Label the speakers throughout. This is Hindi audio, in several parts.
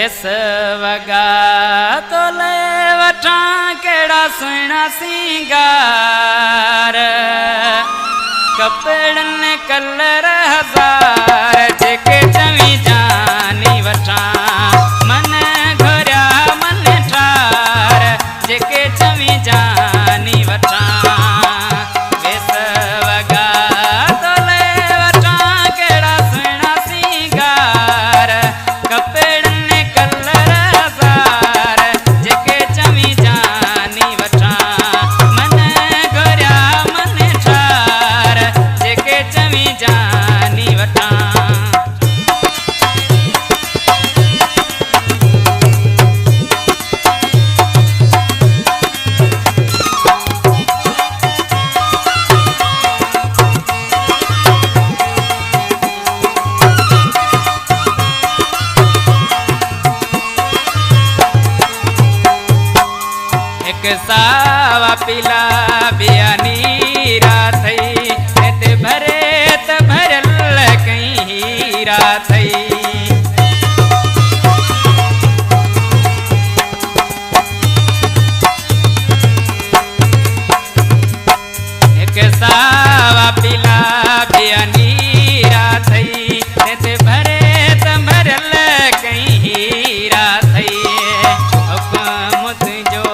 Speaker 1: वेस वगा तो ले वठा केड़ा सुना सिंगार कपड़न कलर हजार जेके चवी जानी वठा मन घोरा मन ठार जेके चवी जानी वठा वेस वगा तो ले वठा केड़ा सुना सिंगार कपड़न कलर हजार जेके चवी जानी वठा मन घोरा मन ठार जेके चवी जानी वठा एक सावा पीला बियानी रात ते भरे त भरल कहीं हीरा थई एक सावा पीला बियानी रात ते भरे त भरल कहीं हीरा थई हुक्म तुझो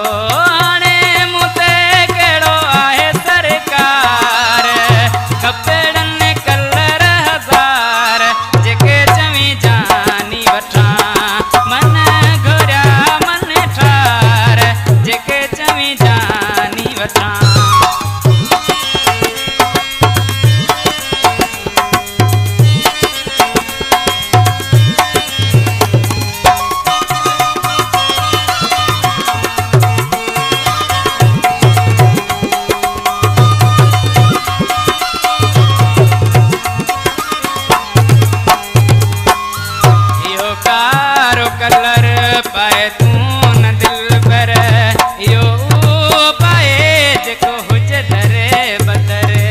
Speaker 1: कपड़न कलर हजार जेके चवी जानी वठा मन घोरा मन ठार जेके चवी जानी वठा कलर पाए तू न दिल पर यो पाए जेको हुज दरे बदरे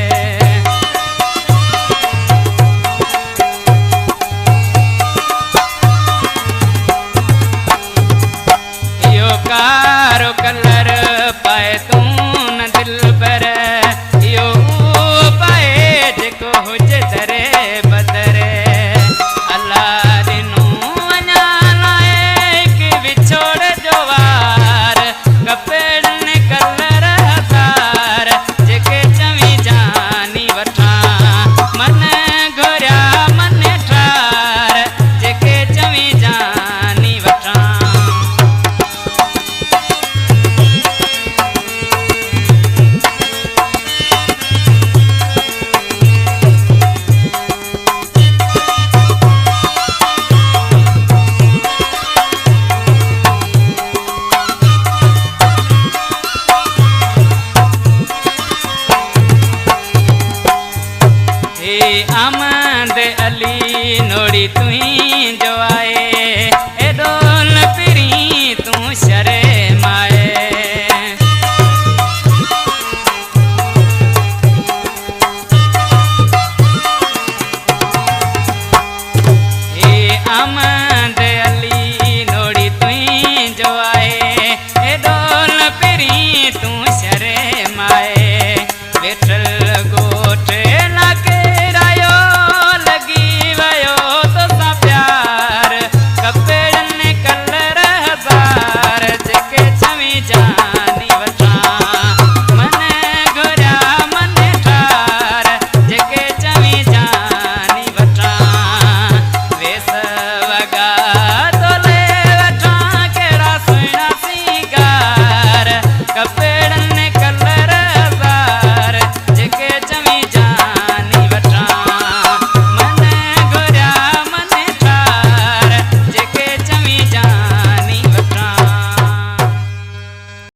Speaker 1: यो कारो कलर पाए तू न दिल पर यो पाए जेको हुज दरे बदरे अल्लाह कपड़न कलर हजार जेके चवी जानी वठा मन घोरा मन ठार जेके चवी जानी वठा आमद अली नोड़ी तुही जो आए ए डोल पिरी तू शरे माए ए आमद अली नोड़ी तुही जो आए ए डोल पिरी तू शरे माए बेट